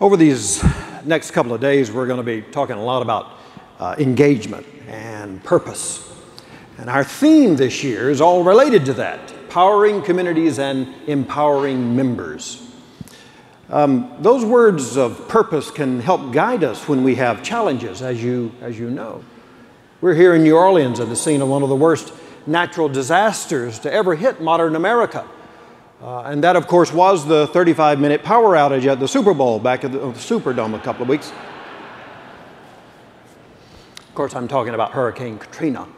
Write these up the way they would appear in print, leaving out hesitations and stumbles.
Over these next couple of days, we're going to be talking a lot about engagement and purpose. And our theme this year is all related to that, powering communities and empowering members. Those words of purpose can help guide us when we have challenges, as you know. We're here in New Orleans at the scene of one of the worst natural disasters to ever hit modern America. And that, of course, was the 35-minute power outage at the Super Bowl back at the Superdome a couple of weeks. Of course, I'm talking about Hurricane Katrina.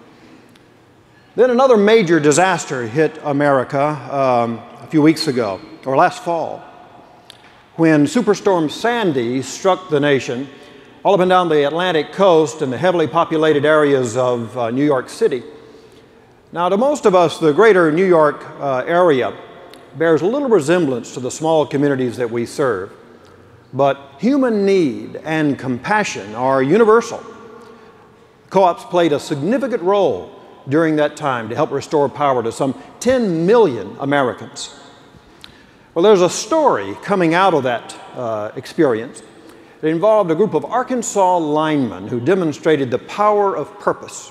Then another major disaster hit America a few weeks ago, or last fall, when Superstorm Sandy struck the nation all up and down the Atlantic coast and the heavily populated areas of New York City. Now, to most of us, the greater New York area bears little resemblance to the small communities that we serve. But human need and compassion are universal. Co-ops played a significant role during that time to help restore power to some 10 million Americans. Well, there's a story coming out of that experience. It involved a group of Arkansas linemen who demonstrated the power of purpose.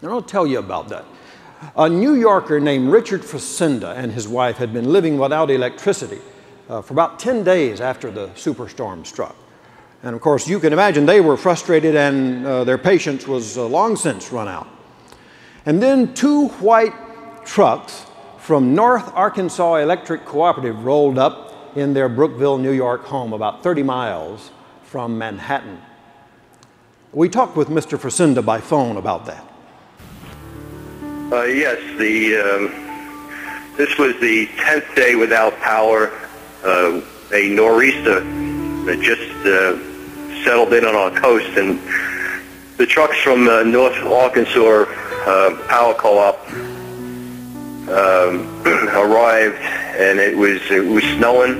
And I'll tell you about that. A New Yorker named Richard Facinda and his wife had been living without electricity for about 10 days after the superstorm struck. And of course, you can imagine they were frustrated and their patience was long since run out. And then two white trucks from North Arkansas Electric Cooperative rolled up in their Brookville, New York home about 30 miles from Manhattan. We talked with Mr. Facinda by phone about that. Yes, this was the 10th day without power. A nor'easter that just settled in on our coast, and the trucks from North Arkansas Power Co-op arrived, and it was snowing.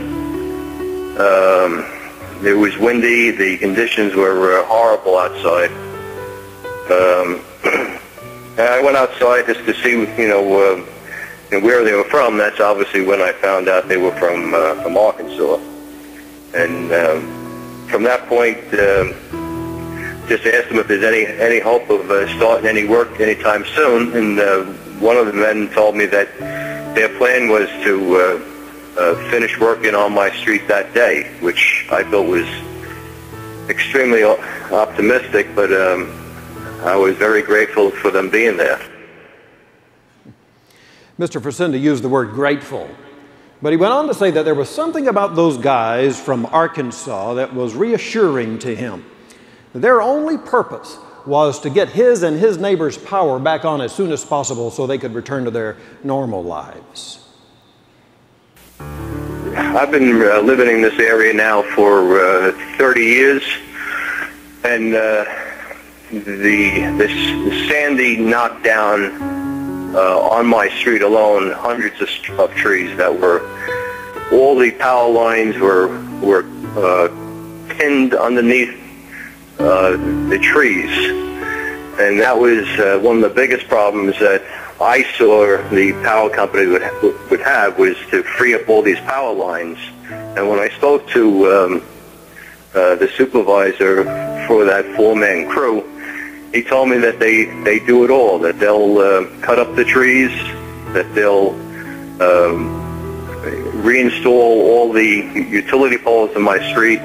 It was windy. The conditions were horrible outside. And I went outside just to see, where they were from. That's obviously when I found out they were from Arkansas. And from that point, just asked them if there's any hope of starting any work anytime soon. And one of the men told me that their plan was to finish working on my street that day, which I thought was extremely optimistic, but I was very grateful for them being there. Mr. Facinda used the word grateful, but he went on to say that there was something about those guys from Arkansas that was reassuring to him. Their only purpose was to get his and his neighbors' power back on as soon as possible so they could return to their normal lives. I've been living in this area now for 30 years, and the Sandy knocked down on my street alone hundreds of trees that were, all the power lines were pinned underneath the trees. And that was one of the biggest problems that I saw the power company would have, was to free up all these power lines. And when I spoke to the supervisor for that four-man crew, he told me that they do it all, that they'll cut up the trees, that they'll reinstall all the utility poles in my street,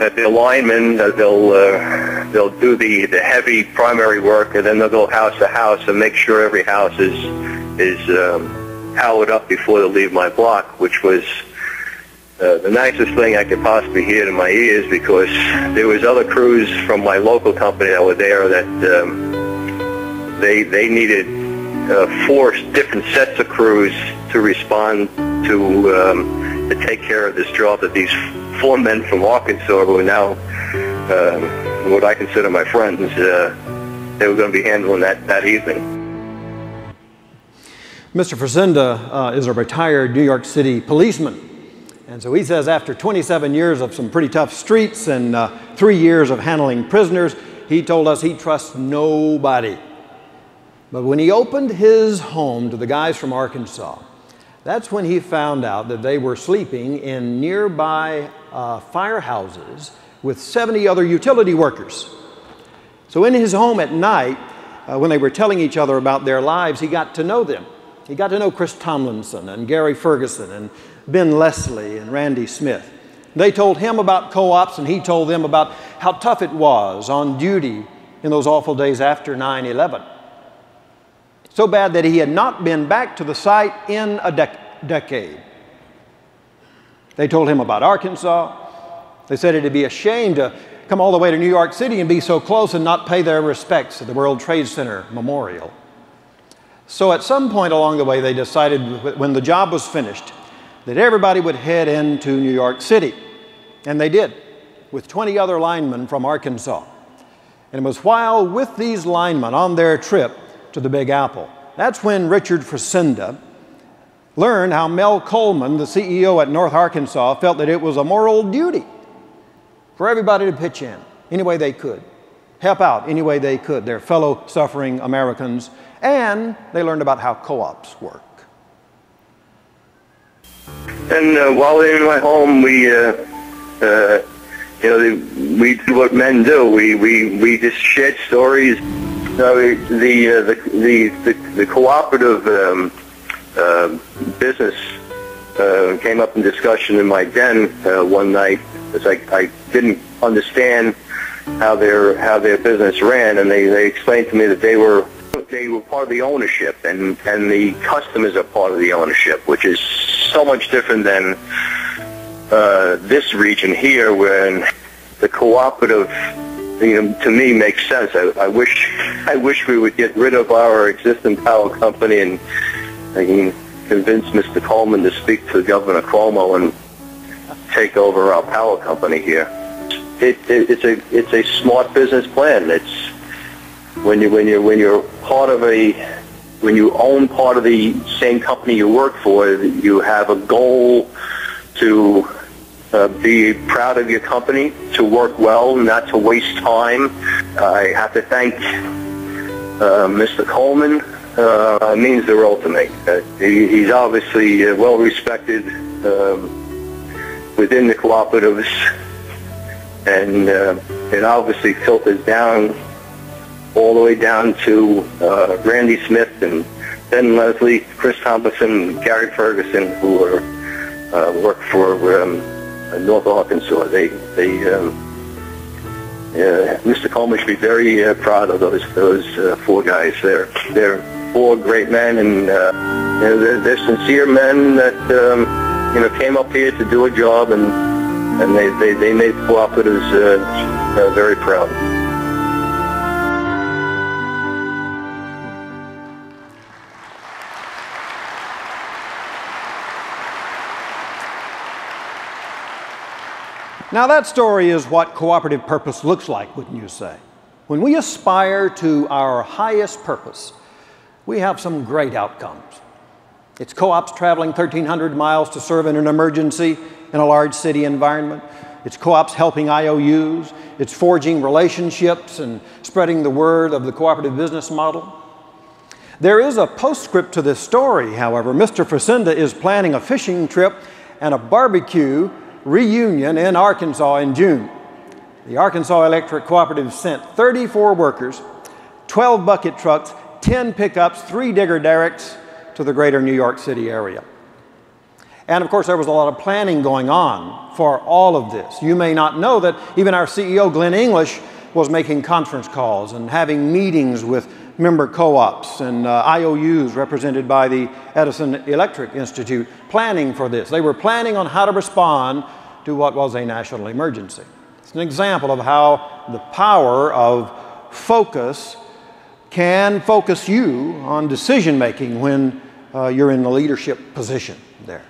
that their linemen, they'll do the heavy primary work, and then they'll go house to house and make sure every house is powered up before they leave my block, which was the nicest thing I could possibly hear in my ears, because there was other crews from my local company that were there that they needed 4 different sets of crews to respond to take care of this job that these 4 men from Arkansas, who are now what I consider my friends, they were going to be handling that evening. Mr. Facinda is a retired New York City policeman. And so he says after 27 years of some pretty tough streets and 3 years of handling prisoners, he told us he trusts nobody. But when he opened his home to the guys from Arkansas, That's when he found out that they were sleeping in nearby firehouses with 70 other utility workers. So in his home at night, when they were telling each other about their lives, he got to know them. He got to know Chris Tomlinson and Gary Ferguson and Ben Leslie and Randy Smith. They told him about co-ops, and he told them about how tough it was on duty in those awful days after 9/11. So bad that he had not been back to the site in a decade. They told him about Arkansas. They said it'd be a shame to come all the way to New York City and be so close and not pay their respects at the World Trade Center Memorial. So at some point along the way, they decided when the job was finished that everybody would head into New York City. And they did, with 20 other linemen from Arkansas. And it was while with these linemen on their trip to the Big Apple, that's when Richard Frisenda learned how Mel Coleman, the CEO at North Arkansas, felt that it was a moral duty for everybody to pitch in any way they could, help out any way they could, their fellow suffering Americans, and they learned about how co-ops work. And while in my home, we do what men do. We just shared stories. The cooperative business came up in discussion in my den one night, because I didn't understand how their business ran, and they explained to me that they were part of the ownership, and the customers are part of the ownership, which is so much different than this region here, where the cooperative, to me, makes sense. I wish we would get rid of our existing power company, and I can convince Mr. Coleman to speak to Governor Cuomo and take over our power company here. It's a smart business plan. It's when you own part of the same company you work for, you have a goal to be proud of your company, to work well, not to waste time. I have to thank Mr. Coleman. It means the world to me. He's obviously well respected within the cooperatives, and it obviously filters down all the way down to Randy Smith and Ben Leslie, Chris Tomlinson, and Gary Ferguson, who work for North Arkansas. Mr. Coleman should be very proud of those four guys. They're four great men, and they're sincere men that came up here to do a job, and they made cooperatives very proud. Now that story is what cooperative purpose looks like, wouldn't you say? When we aspire to our highest purpose, we have some great outcomes. It's co-ops traveling 1,300 miles to serve in an emergency in a large city environment. It's co-ops helping IOUs. It's forging relationships and spreading the word of the cooperative business model. There is a postscript to this story, however. Mr. Frisenda is planning a fishing trip and a barbecue reunion in Arkansas in June. The Arkansas Electric Cooperative sent 34 workers, 12 bucket trucks, 10 pickups, 3 digger derricks to the greater New York City area. And of course, there was a lot of planning going on for all of this. You may not know that even our CEO, Glenn English, was making conference calls and having meetings with member co-ops and IOUs represented by the Edison Electric Institute, planning for this. They were planning on how to respond to what was a national emergency. It's an example of how the power of focus can focus you on decision making when you're in the leadership position there.